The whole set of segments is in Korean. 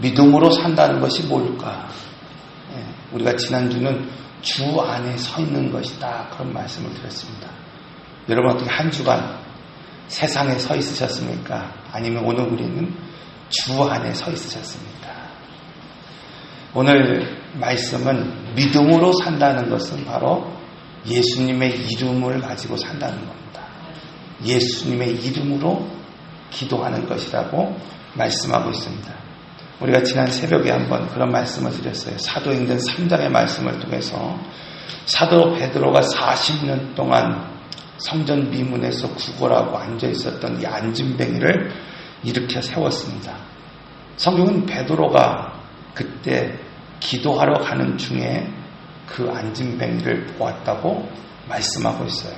믿음으로 산다는 것이 뭘까? 우리가 지난주는 주 안에 서 있는 것이다. 그런 말씀을 드렸습니다. 여러분 어떻게 한 주간 세상에 서 있으셨습니까? 아니면 오늘 우리는 주 안에 서 있으셨습니까? 오늘 말씀은 믿음으로 산다는 것은 바로 예수님의 이름을 가지고 산다는 겁니다. 예수님의 이름으로 기도하는 것이라고 말씀하고 있습니다. 우리가 지난 새벽에 한번 그런 말씀을 드렸어요. 사도행전 3장의 말씀을 통해서 사도 베드로가 40년 동안 성전 미문에서 구걸하고 앉아있었던 이 안진뱅이를 일으켜 세웠습니다. 성경은 베드로가 그때 기도하러 가는 중에 그 안진뱅이를 보았다고 말씀하고 있어요.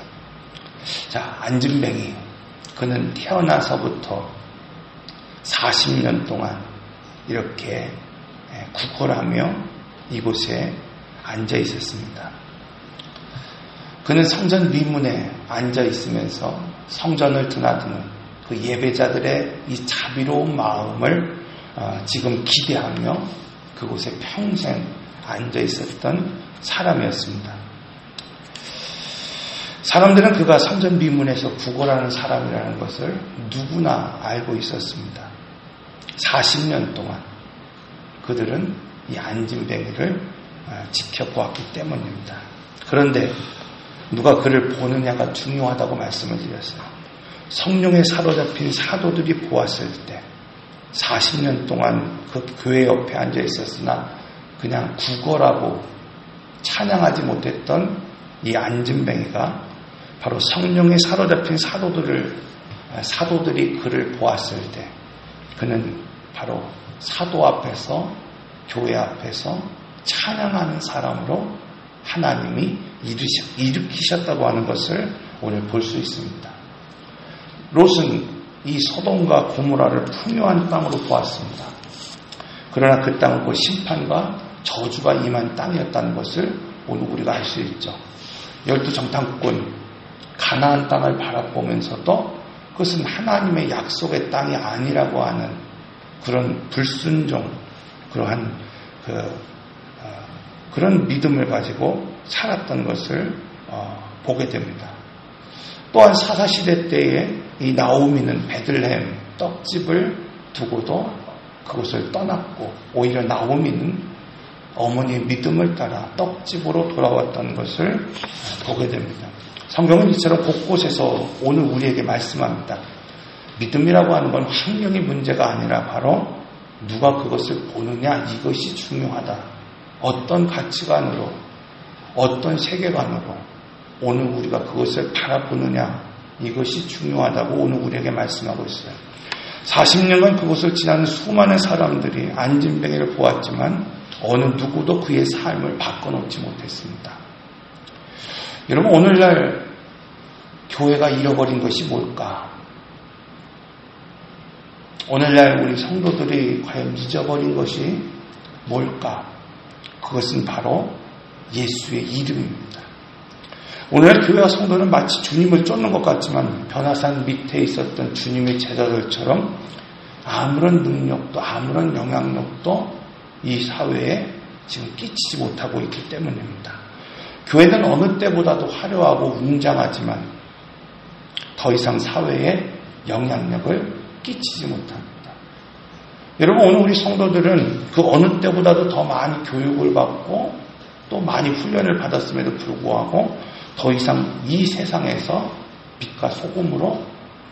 자, 안진뱅이, 그는 태어나서부터 40년 동안 이렇게 구걸하며 이곳에 앉아 있었습니다. 그는 성전 미문에 앉아 있으면서 성전을 드나드는 그 예배자들의 이 자비로운 마음을 지금 기대하며 그곳에 평생 앉아 있었던 사람이었습니다. 사람들은 그가 성전 미문에서 구걸하는 사람이라는 것을 누구나 알고 있었습니다. 40년 동안 그들은 이 안진뱅이를 지켜보았기 때문입니다. 그런데 누가 그를 보느냐가 중요하다고 말씀을 드렸어요. 성령에 사로잡힌 사도들이 보았을 때 40년 동안 그 교회 옆에 앉아 있었으나 그냥 구걸하고 찬양하지 못했던 이 안진뱅이가 바로 성령에 사로잡힌 사도들이 그를 보았을 때 그는 바로 사도 앞에서 교회 앞에서 찬양하는 사람으로 하나님이 일으키셨다고 하는 것을 오늘 볼 수 있습니다. 롯은 이 소돔과 고모라를 풍요한 땅으로 보았습니다. 그러나 그 땅은 곧 심판과 저주가 임한 땅이었다는 것을 오늘 우리가 알 수 있죠. 12정탐꾼 가나안 땅을 바라보면서도 그것은 하나님의 약속의 땅이 아니라고 하는 그런 불순종, 그런 믿음을 가지고 살았던 것을 보게 됩니다. 또한 사사시대 때에 이 나오미는 베들레헴 떡집을 두고도 그곳을 떠났고 오히려 나오미는 어머니의 믿음을 따라 떡집으로 돌아왔던 것을 보게 됩니다. 성경은 이처럼 곳곳에서 오늘 우리에게 말씀합니다. 믿음이라고 하는 건 환경의 문제가 아니라 바로 누가 그것을 보느냐, 이것이 중요하다. 어떤 가치관으로, 어떤 세계관으로 오늘 우리가 그것을 바라보느냐, 이것이 중요하다고 오늘 우리에게 말씀하고 있어요. 40년간 그곳을 지나는 수많은 사람들이 안진뱅이를 보았지만 어느 누구도 그의 삶을 바꿔놓지 못했습니다. 여러분, 오늘날 교회가 잃어버린 것이 뭘까? 오늘날 우리 성도들이 과연 잊어버린 것이 뭘까? 그것은 바로 예수의 이름입니다. 오늘날 교회와 성도는 마치 주님을 쫓는 것 같지만 변화산 밑에 있었던 주님의 제자들처럼 아무런 능력도 아무런 영향력도 이 사회에 지금 끼치지 못하고 있기 때문입니다. 교회는 어느 때보다도 화려하고 웅장하지만 더 이상 사회에 영향력을 끼치지 못합니다. 여러분, 오늘 우리 성도들은 그 어느 때보다도 더 많이 교육을 받고 또 많이 훈련을 받았음에도 불구하고 더 이상 이 세상에서 빛과 소금으로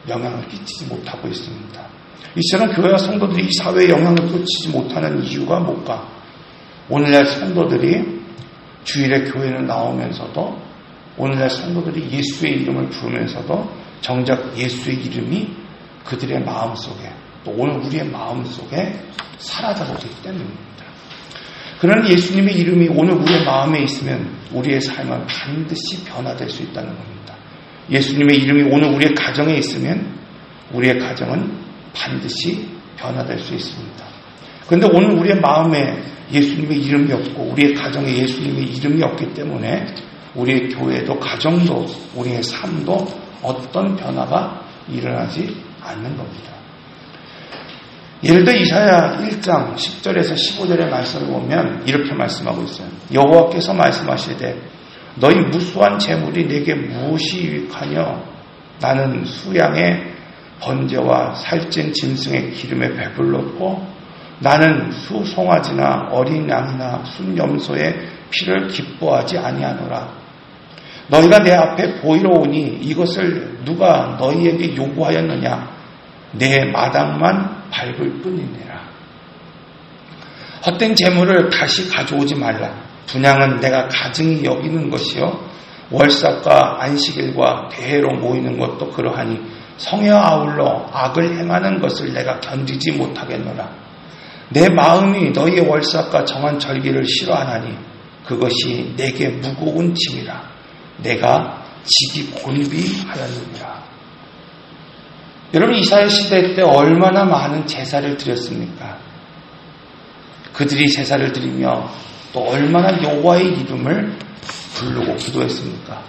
영향을 끼치지 못하고 있습니다. 이처럼 교회와 성도들이 이 사회에 영향을 끼치지 못하는 이유가 뭘까? 오늘날 성도들이 주일에 교회는 나오면서도 오늘날 성도들이 예수의 이름을 부르면서도 정작 예수의 이름이 그들의 마음속에 또 오늘 우리의 마음속에 사라져버리기 때문입니다. 그러나 예수님의 이름이 오늘 우리의 마음에 있으면 우리의 삶은 반드시 변화될 수 있다는 겁니다. 예수님의 이름이 오늘 우리의 가정에 있으면 우리의 가정은 반드시 변화될 수 있습니다. 그런데 오늘 우리의 마음에 예수님의 이름이 없고 우리의 가정에 예수님의 이름이 없기 때문에 우리의 교회도 가정도 우리의 삶도 어떤 변화가 일어나지 않는 겁니다. 예를 들어 이사야 1장 10절에서 15절의 말씀을 보면 이렇게 말씀하고 있어요. 여호와께서 말씀하시되 너희 무수한 재물이 내게 무엇이 유익하며 나는 수양의 번제와 살찐 짐승의 기름에 배불렀고 나는 수송아지나 어린 양이나 순염소의 피를 기뻐하지 아니하노라. 너희가 내 앞에 보이러 오니 이것을 누가 너희에게 요구하였느냐? 내 마당만 밟을 뿐이니라. 헛된 재물을 다시 가져오지 말라. 분향은 내가 가증히 여기는 것이요 월삭과 안식일과 대회로 모이는 것도 그러하니 성에 아울러 악을 행하는 것을 내가 견디지 못하겠노라. 내 마음이 너희의 월삭과 정한 절기를 싫어하나니 그것이 내게 무거운 짐이라. 내가 지기 곤비하였느니라. 여러분, 이스라엘 시대 때 얼마나 많은 제사를 드렸습니까? 그들이 제사를 드리며 또 얼마나 여호와의 이름을 부르고 기도했습니까?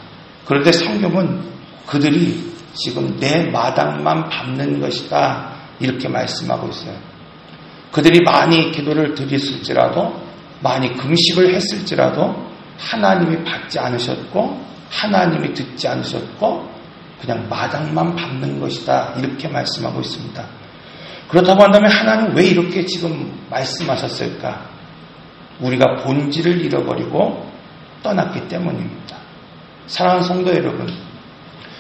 그런데 성경은 그들이 지금 내 마당만 밟는 것이다 이렇게 말씀하고 있어요. 그들이 많이 기도를 드렸을지라도 많이 금식을 했을지라도 하나님이 받지 않으셨고 하나님이 듣지 않으셨고 그냥 마당만 밟는 것이다 이렇게 말씀하고 있습니다. 그렇다고 한다면 하나님 왜 이렇게 지금 말씀하셨을까? 우리가 본질을 잃어버리고 떠났기 때문입니다. 사랑하는 성도 여러분,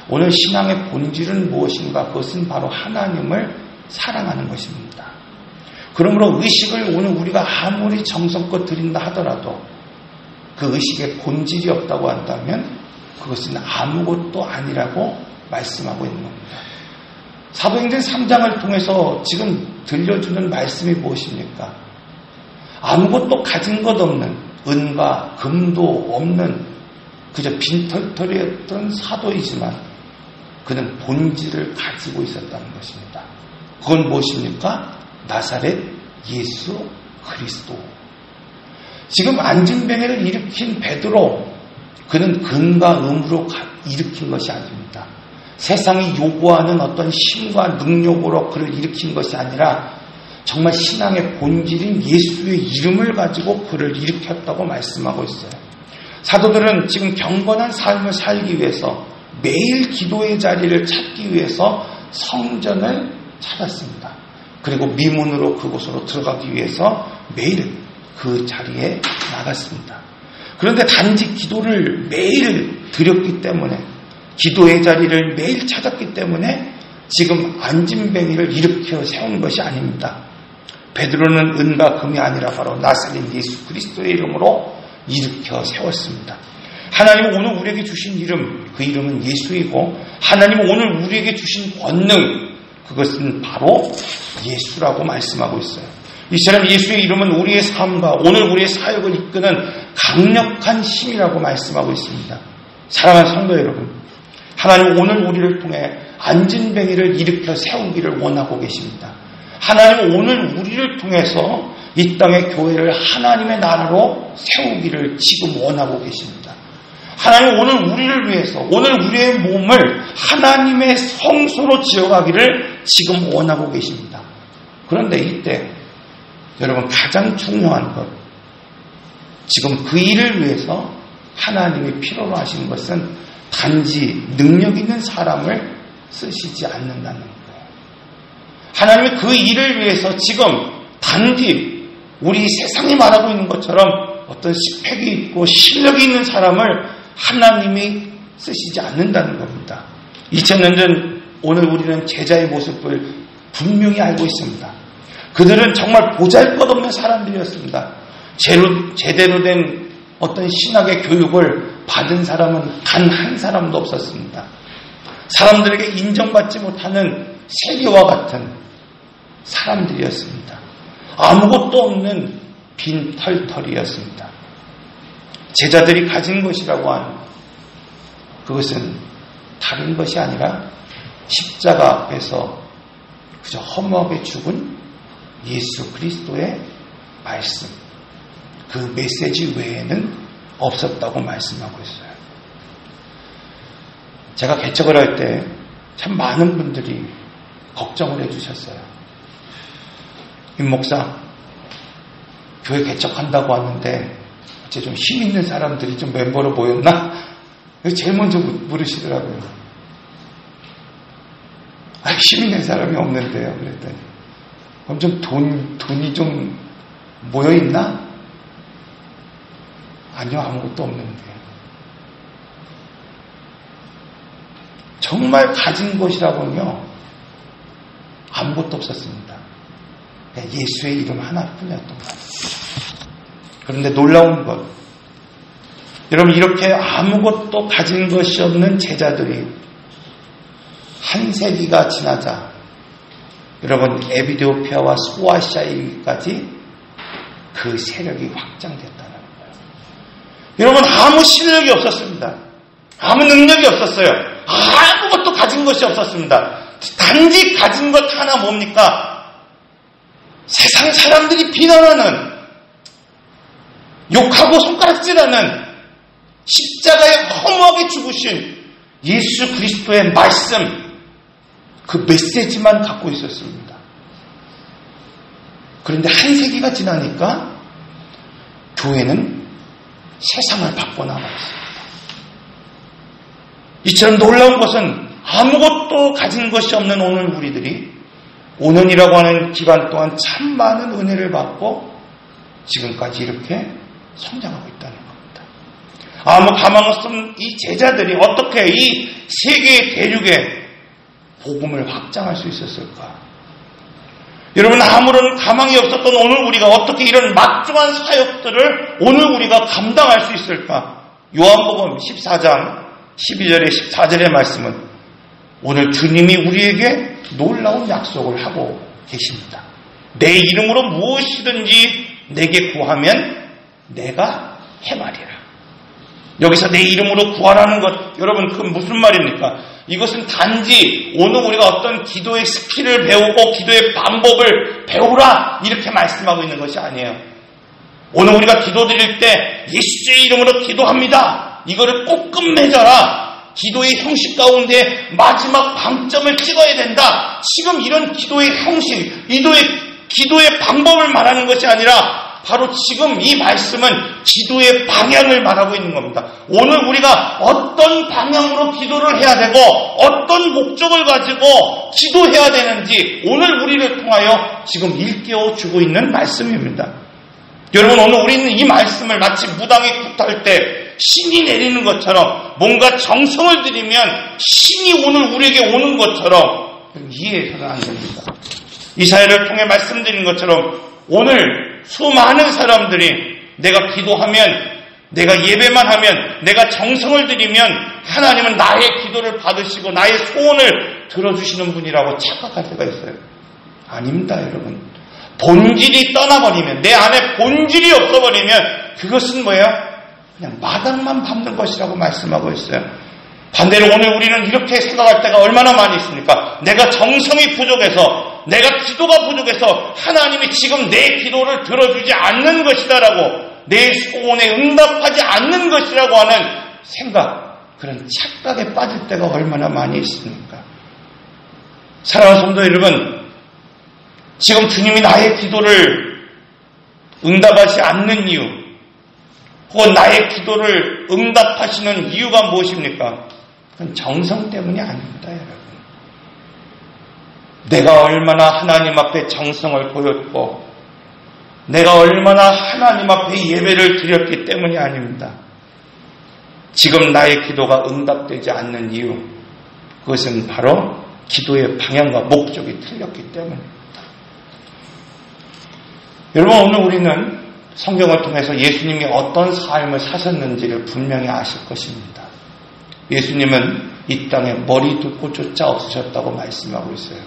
오늘 신앙의 본질은 무엇인가? 그것은 바로 하나님을 사랑하는 것입니다. 그러므로 의식을 오늘 우리가 아무리 정성껏 드린다 하더라도 그 의식에 본질이 없다고 한다면 그것은 아무것도 아니라고 말씀하고 있는 겁니다. 사도행전 3장을 통해서 지금 들려주는 말씀이 무엇입니까? 아무것도 가진 것 없는 은과 금도 없는 그저 빈털털이었던 사도이지만 그는 본질을 가지고 있었다는 것입니다. 그건 무엇입니까? 나사렛 예수 그리스도. 지금 안진뱅이를 일으킨 베드로, 그는 금과 음으로 일으킨 것이 아닙니다. 세상이 요구하는 어떤 힘과 능력으로 그를 일으킨 것이 아니라 정말 신앙의 본질인 예수의 이름을 가지고 그를 일으켰다고 말씀하고 있어요. 사도들은 지금 경건한 삶을 살기 위해서 매일 기도의 자리를 찾기 위해서 성전을 찾았습니다. 그리고 미문으로 그곳으로 들어가기 위해서 매일 그 자리에 나갔습니다. 그런데 단지 기도를 매일 드렸기 때문에 기도의 자리를 매일 찾았기 때문에 지금 안진뱅이를 일으켜 세운 것이 아닙니다. 베드로는 은과 금이 아니라 바로 나사렛 예수 그리스도의 이름으로 일으켜 세웠습니다. 하나님은 오늘 우리에게 주신 이름, 그 이름은 예수이고 하나님은 오늘 우리에게 주신 권능, 그것은 바로 예수라고 말씀하고 있어요. 이처럼 예수의 이름은 우리의 삶과 오늘 우리의 사역을 이끄는 강력한 힘이라고 말씀하고 있습니다. 사랑하는 성도 여러분, 하나님은 오늘 우리를 통해 안진뱅이를 일으켜 세우기를 원하고 계십니다. 하나님은 오늘 우리를 통해서 이 땅의 교회를 하나님의 나라로 세우기를 지금 원하고 계십니다. 하나님은 오늘 우리를 위해서 오늘 우리의 몸을 하나님의 성소로 지어가기를 지금 원하고 계십니다. 그런데 이때 여러분, 가장 중요한 것, 지금 그 일을 위해서 하나님이 필요로 하시는 것은 단지 능력 있는 사람을 쓰시지 않는다는 거예요. 하나님이 그 일을 위해서 지금 단지 우리 세상이 말하고 있는 것처럼 어떤 스펙이 있고 실력이 있는 사람을 하나님이 쓰시지 않는다는 겁니다. 2000년 전 오늘 우리는 제자의 모습을 분명히 알고 있습니다. 그들은 정말 보잘것없는 사람들이었습니다. 제대로 된 어떤 신학의 교육을 받은 사람은 단 한 사람도 없었습니다. 사람들에게 인정받지 못하는 세리와 같은 사람들이었습니다. 아무것도 없는 빈털털이었습니다. 제자들이 가진 것이라고 하는 그것은 다른 것이 아니라 십자가 앞에서 그저 허무하게 죽은 예수 그리스도의 말씀, 그 메시지 외에는 없었다고 말씀하고 있어요. 제가 개척을 할 때 참 많은 분들이 걱정을 해주셨어요. 임 목사, 교회 개척한다고 하는데 어째 좀 힘 있는 사람들이 좀 멤버로 모였나? 제일 먼저 물으시더라고요. 힘 있는 사람이 없는데요. 그랬더니 그럼 좀 돈이 좀 모여있나? 아니요, 아무것도 없는데. 정말 가진 것이라고는요, 아무것도 없었습니다. 예수의 이름 하나뿐이었던 거예요. 그런데 놀라운 것, 여러분, 이렇게 아무것도 가진 것이 없는 제자들이 한 세기가 지나자 여러분, 에비디오피아와 소아시아까지 그 세력이 확장됐다는 거예요. 여러분, 아무 실력이 없었습니다. 아무 능력이 없었어요. 아무것도 가진 것이 없었습니다. 단지 가진 것 하나 뭡니까? 세상 사람들이 비난하는, 욕하고 손가락질하는 십자가에 허무하게 죽으신 예수 그리스도의 말씀, 그 메시지만 갖고 있었습니다. 그런데 한 세기가 지나니까 교회는 세상을 바꿔나갔습니다. 이처럼 놀라운 것은 아무것도 가진 것이 없는 오늘 우리들이 5년이라고 하는 기간 동안 참 많은 은혜를 받고 지금까지 이렇게 성장하고 있다는 겁니다. 아무 가망 없는 이 제자들이 어떻게 이 세계 대륙에 복음을 확장할 수 있었을까? 여러분, 아무런 가망이 없었던 오늘 우리가 어떻게 이런 막중한 사역들을 오늘 우리가 감당할 수 있을까? 요한복음 14장 12절에 14절의 말씀은 오늘 주님이 우리에게 놀라운 약속을 하고 계십니다. 내 이름으로 무엇이든지 내게 구하면 내가 해마리라. 여기서 내 이름으로 구하라는 것, 여러분, 그건 무슨 말입니까? 이것은 단지 오늘 우리가 어떤 기도의 스킬을 배우고 기도의 방법을 배우라 이렇게 말씀하고 있는 것이 아니에요. 오늘 우리가 기도드릴 때 예수의 이름으로 기도합니다. 이거를 꼭 끝맺어라. 기도의 형식 가운데 마지막 방점을 찍어야 된다. 지금 이런 기도의 형식, 기도의 방법을 말하는 것이 아니라 바로 지금 이 말씀은 기도의 방향을 말하고 있는 겁니다. 오늘 우리가 어떤 방향으로 기도를 해야 되고 어떤 목적을 가지고 기도해야 되는지 오늘 우리를 통하여 지금 일깨워 주고 있는 말씀입니다. 여러분, 오늘 우리는 이 말씀을 마치 무당이 굿할 때 신이 내리는 것처럼 뭔가 정성을 들이면 신이 오늘 우리에게 오는 것처럼 이해해서는 안 됩니다. 이사야를 통해 말씀드린 것처럼 오늘 수많은 사람들이 내가 기도하면, 내가 예배만 하면, 내가 정성을 들이면 하나님은 나의 기도를 받으시고 나의 소원을 들어주시는 분이라고 착각할 때가 있어요. 아닙니다, 여러분. 본질이 떠나버리면, 내 안에 본질이 없어버리면 그것은 뭐예요? 그냥 마당만 밟는 것이라고 말씀하고 있어요. 반대로 오늘 우리는 이렇게 생각할 때가 얼마나 많이 있습니까? 내가 정성이 부족해서, 내가 기도가 부족해서 하나님이 지금 내 기도를 들어주지 않는 것이다라고, 내 소원에 응답하지 않는 것이라고 하는 생각, 그런 착각에 빠질 때가 얼마나 많이 있습니까? 사랑하는 성도 여러분, 지금 주님이 나의 기도를 응답하지 않는 이유, 혹은 나의 기도를 응답하시는 이유가 무엇입니까? 그건 정성 때문이 아닙니다, 여러분. 내가 얼마나 하나님 앞에 정성을 보였고 내가 얼마나 하나님 앞에 예배를 드렸기 때문이 아닙니다. 지금 나의 기도가 응답되지 않는 이유, 그것은 바로 기도의 방향과 목적이 틀렸기 때문입니다. 여러분, 오늘 우리는 성경을 통해서 예수님이 어떤 삶을 사셨는지를 분명히 아실 것입니다. 예수님은 이 땅에 머리 둘 곳조차 없으셨다고 말씀하고 있어요.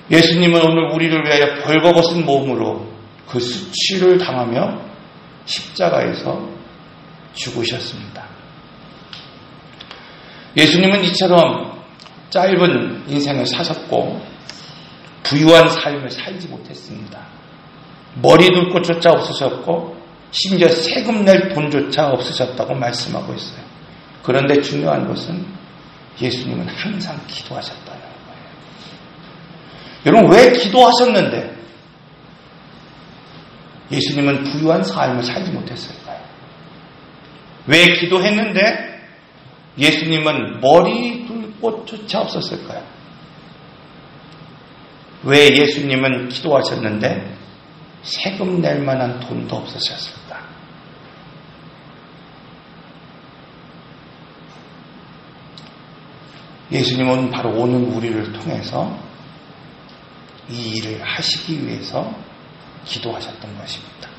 예수님은 오늘 우리를 위하여 벌거벗은 몸으로 그 수치를 당하며 십자가에서 죽으셨습니다. 예수님은 이처럼 짧은 인생을 사셨고 부유한 삶을 살지 못했습니다. 머리 둘 곳조차 없으셨고 심지어 세금 낼 돈조차 없으셨다고 말씀하고 있어요. 그런데 중요한 것은 예수님은 항상 기도하셨다는 거예요. 여러분, 왜 기도하셨는데 예수님은 부유한 삶을 살지 못했을까요? 왜 기도했는데 예수님은 머리 둘 곳조차 없었을까요? 왜 예수님은 기도하셨는데 세금 낼 만한 돈도 없으셨을까? 예수님은 바로 오늘 우리를 통해서 이 일을 하시기 위해서 기도하셨던 것입니다.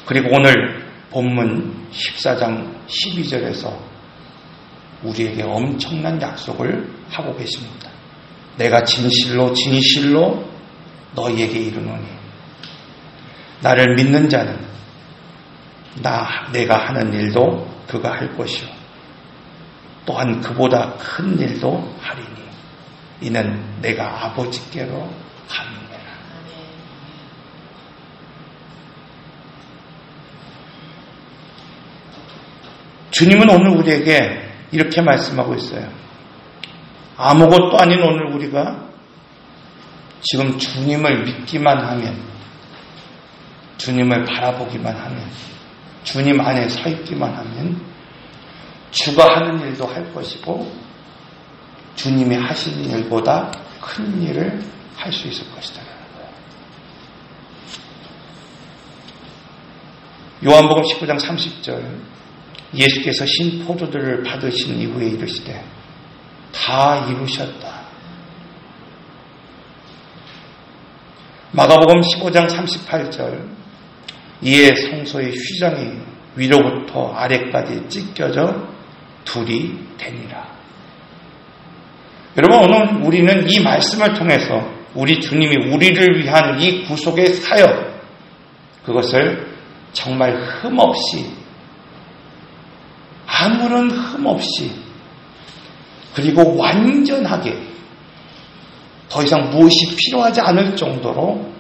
그리고 오늘 본문 14장 12절에서 우리에게 엄청난 약속을 하고 계십니다. 내가 진실로 진실로 너희에게 이르노니 나를 믿는 자는 내가 하는 일도 그가 할 것이요 또한 그보다 큰 일도 하리니 이는 내가 아버지께로 가느니라. 주님은 오늘 우리에게 이렇게 말씀하고 있어요. 아무것도 아닌 오늘 우리가 지금 주님을 믿기만 하면, 주님을 바라보기만 하면, 주님 안에 서 있기만 하면 주가 하는 일도 할 것이고 주님이 하신 일보다 큰 일을 할 수 있을 것이다. 요한복음 19장 30절 예수께서 신 포도들을 받으신 이후에 이르시되 다 이루셨다. 마가복음 15장 38절 이에 성소의 휘장이 위로부터 아래까지 찢겨져 둘이 되니라. 여러분, 오늘 우리는 이 말씀을 통해서 우리 주님이 우리를 위한 이 구속의 사역, 그것을 정말 흠없이, 아무런 흠없이, 그리고 완전하게 더 이상 무엇이 필요하지 않을 정도로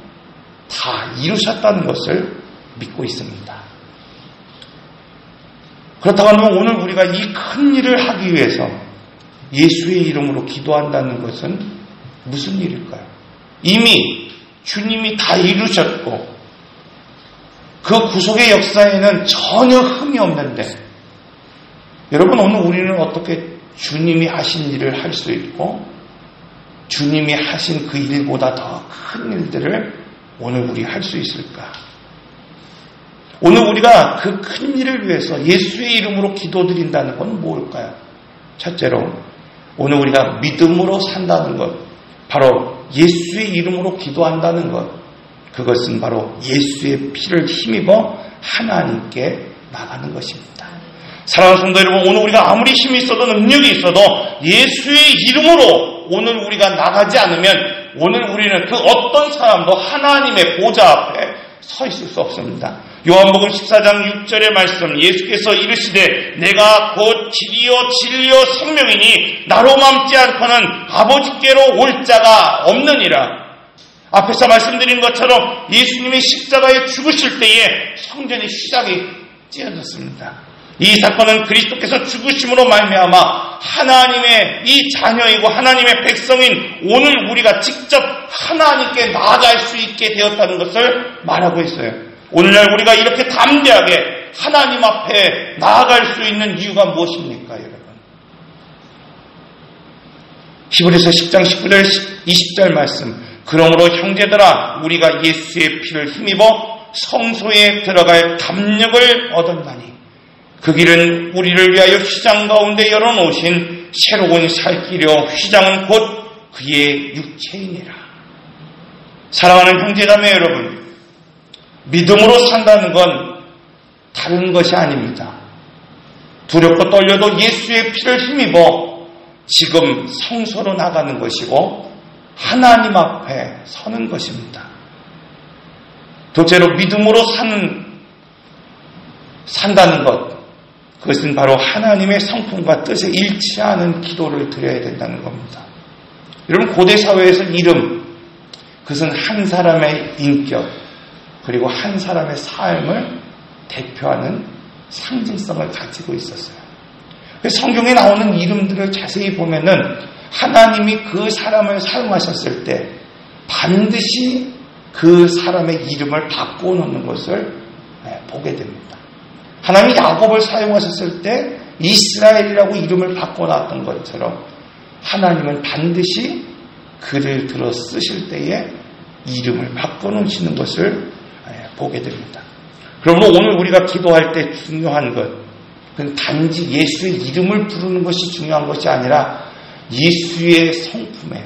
다 이루셨다는 것을 믿고 있습니다. 그렇다고 하면 오늘 우리가 이 큰 일을 하기 위해서 예수의 이름으로 기도한다는 것은 무슨 일일까요? 이미 주님이 다 이루셨고 그 구속의 역사에는 전혀 흠이 없는데, 여러분, 오늘 우리는 어떻게 주님이 하신 일을 할 수 있고 주님이 하신 그 일보다 더 큰 일들을 오늘 우리 할 수 있을까? 오늘 우리가 그 큰 일을 위해서 예수의 이름으로 기도드린다는 건 뭘까요? 첫째로 오늘 우리가 믿음으로 산다는 것, 바로 예수의 이름으로 기도한다는 것, 그것은 바로 예수의 피를 힘입어 하나님께 나가는 것입니다. 사랑하는 성도 여러분, 오늘 우리가 아무리 힘이 있어도 능력이 있어도 예수의 이름으로 오늘 우리가 나가지 않으면 오늘 우리는 그 어떤 사람도 하나님의 보좌 앞에 서 있을 수 없습니다. 요한복음 14장 6절의 말씀, 예수께서 이르시되 내가 곧 길이요 진리요 생명이니 나로 맘지 않고는 아버지께로 올 자가 없느니라. 앞에서 말씀드린 것처럼 예수님이 십자가에 죽으실 때에 성전의 휘장이 찢어졌습니다. 이 사건은 그리스도께서 죽으심으로 말미암아 하나님의 이 자녀이고 하나님의 백성인 오늘 우리가 직접 하나님께 나아갈 수 있게 되었다는 것을 말하고 있어요. 오늘날 우리가 이렇게 담대하게 하나님 앞에 나아갈 수 있는 이유가 무엇입니까, 여러분? 히브리서 10장 19절 20절 말씀, 그러므로 형제들아 우리가 예수의 피를 힘입어 성소에 들어갈 담력을 얻었나니 그 길은 우리를 위하여 휘장 가운데 열어놓으신 새로운 살 길이요 휘장은 곧 그의 육체이니라. 사랑하는 형제자매 여러분, 믿음으로 산다는 건 다른 것이 아닙니다. 두렵고 떨려도 예수의 피를 힘입어 지금 성소로 나가는 것이고 하나님 앞에 서는 것입니다. 둘째로 믿음으로 산다는 것, 그것은 바로 하나님의 성품과 뜻에 일치하는 기도를 드려야 된다는 겁니다. 여러분, 고대 사회에서 이름, 그것은 한 사람의 인격 그리고 한 사람의 삶을 대표하는 상징성을 가지고 있었어요. 성경에 나오는 이름들을 자세히 보면은 하나님이 그 사람을 사용하셨을 때 반드시 그 사람의 이름을 바꿔놓는 것을 보게 됩니다. 하나님이 야곱을 사용하셨을 때 이스라엘이라고 이름을 바꿔놨던 것처럼 하나님은 반드시 그를 들어 쓰실 때에 이름을 바꿔놓으시는 것을 보게 됩니다. 그러므로 오늘 우리가 기도할 때 중요한 것, 그건 단지 예수의 이름을 부르는 것이 중요한 것이 아니라 예수의 성품에,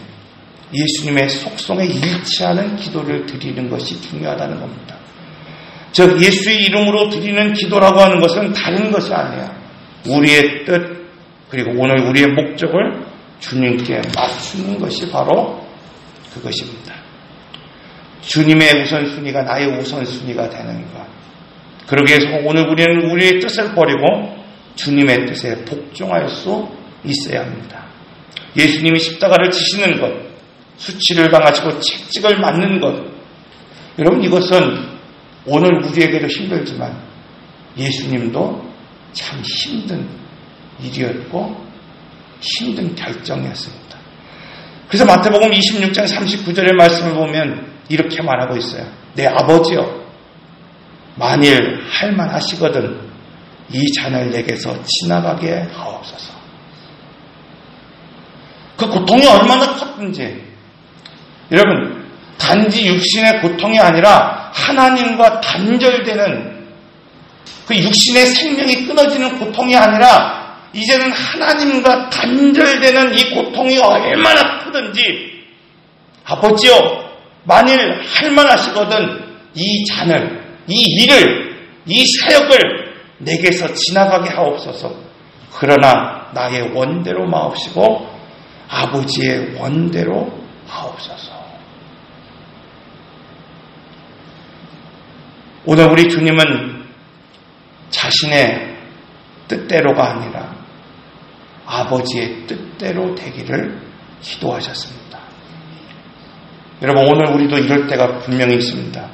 예수님의 속성에 일치하는 기도를 드리는 것이 중요하다는 겁니다. 즉 예수의 이름으로 드리는 기도라고 하는 것은 다른 것이 아니에요. 우리의 뜻 그리고 오늘 우리의 목적을 주님께 맞추는 것이 바로 그것입니다. 주님의 우선순위가 나의 우선순위가 되는 것. 그러기 위해서 오늘 우리는 우리의 뜻을 버리고 주님의 뜻에 복종할 수 있어야 합니다. 예수님이 십자가를 지시는 것, 수치를 당하시고 채찍을 맞는 것, 여러분 이것은 오늘 우리에게도 힘들지만 예수님도 참 힘든 일이었고 힘든 결정이었습니다. 그래서 마태복음 26장 39절의 말씀을 보면 이렇게 말하고 있어요. 내 아버지여, 만일 할만하시거든 이 잔을 내게서 지나가게 하옵소서. 그 고통이 얼마나 컸든지, 여러분 단지 육신의 고통이 아니라 하나님과 단절되는 그 육신의 생명이 끊어지는 고통이 아니라 이제는 하나님과 단절되는 이 고통이 얼마나 크든지, 아버지여 만일 할만하시거든 이 잔을, 이 일을, 이 사역을 내게서 지나가게 하옵소서. 그러나 나의 원대로 마옵시고 아버지의 원대로 하옵소서. 오늘 우리 주님은 자신의 뜻대로가 아니라 아버지의 뜻대로 되기를 기도하셨습니다. 여러분 오늘 우리도 이럴 때가 분명히 있습니다.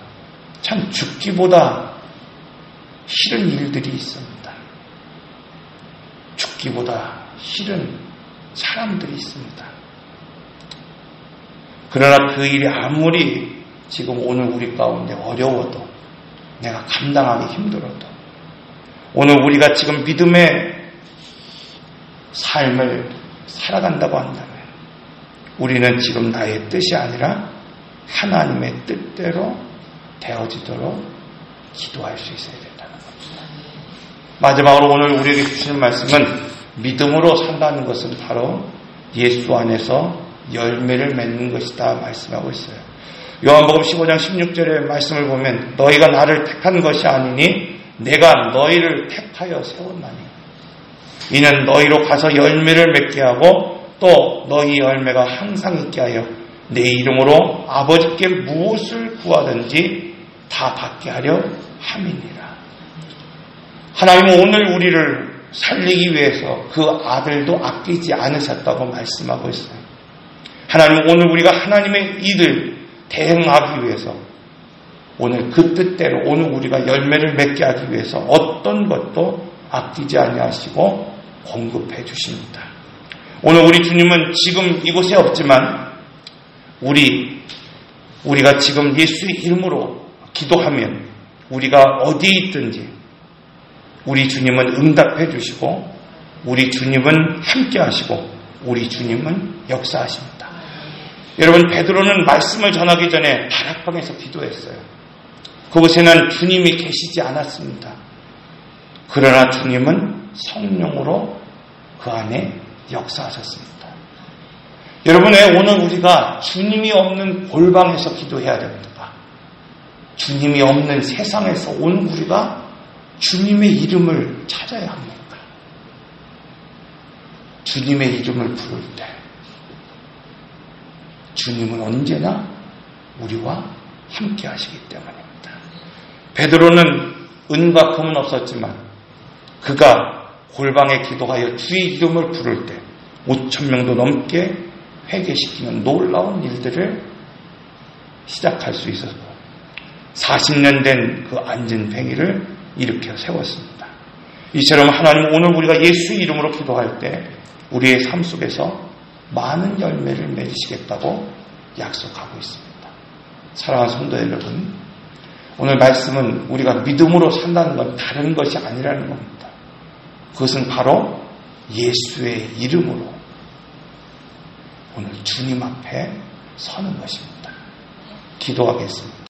참 죽기보다 싫은 일들이 있습니다. 죽기보다 싫은 사람들이 있습니다. 그러나 그 일이 아무리 지금 오늘 우리 가운데 어려워도, 내가 감당하기 힘들어도, 오늘 우리가 지금 믿음의 삶을 살아간다고 한다면 우리는 지금 나의 뜻이 아니라 하나님의 뜻대로 되어지도록 기도할 수 있어야 된다는 겁니다. 마지막으로 오늘 우리에게 주시는 말씀은 믿음으로 산다는 것은 바로 예수 안에서 열매를 맺는 것이다 말씀하고 있어요. 요한복음 15장 16절의 말씀을 보면 너희가 나를 택한 것이 아니니 내가 너희를 택하여 세웠나니 이는 너희로 가서 열매를 맺게 하고 또 너희 열매가 항상 있게 하여 내 이름으로 아버지께 무엇을 구하든지 다 받게 하려 함이니라. 하나님은 오늘 우리를 살리기 위해서 그 아들도 아끼지 않으셨다고 말씀하고 있어요. 하나님은 오늘 우리가 하나님의 일을 대행하기 위해서 오늘 그 뜻대로 오늘 우리가 열매를 맺게 하기 위해서 어떤 것도 아끼지 아니하시고 공급해 주십니다. 오늘 우리 주님은 지금 이곳에 없지만 우리가 지금 예수의 이름으로 기도하면 우리가 어디에 있든지 우리 주님은 응답해 주시고 우리 주님은 함께 하시고 우리 주님은 역사하십니다. 여러분 베드로는 말씀을 전하기 전에 다락방에서 기도했어요. 그곳에는 주님이 계시지 않았습니다. 그러나 주님은 성령으로 그 안에 역사하셨습니다. 여러분 왜 오늘 우리가 주님이 없는 골방에서 기도해야 됩니까? 주님이 없는 세상에서 오늘 우리가 주님의 이름을 찾아야 합니까? 주님의 이름을 부를 때 주님은 언제나 우리와 함께 하시기 때문입니다. 베드로는 은과 금은 없었지만 그가 골방에 기도하여 주의 이름을 부를 때 5,000명도 넘게 회개시키는 놀라운 일들을 시작할 수 있었고 40년 된 그 앉은 팽이를 일으켜 세웠습니다. 이처럼 하나님은 오늘 우리가 예수 이름으로 기도할 때 우리의 삶 속에서 많은 열매를 맺으시겠다고 약속하고 있습니다. 사랑하는 성도 여러분, 오늘 말씀은 우리가 믿음으로 산다는 건 다른 것이 아니라는 겁니다. 그것은 바로 예수의 이름으로 오늘 주님 앞에 서는 것입니다. 기도하겠습니다.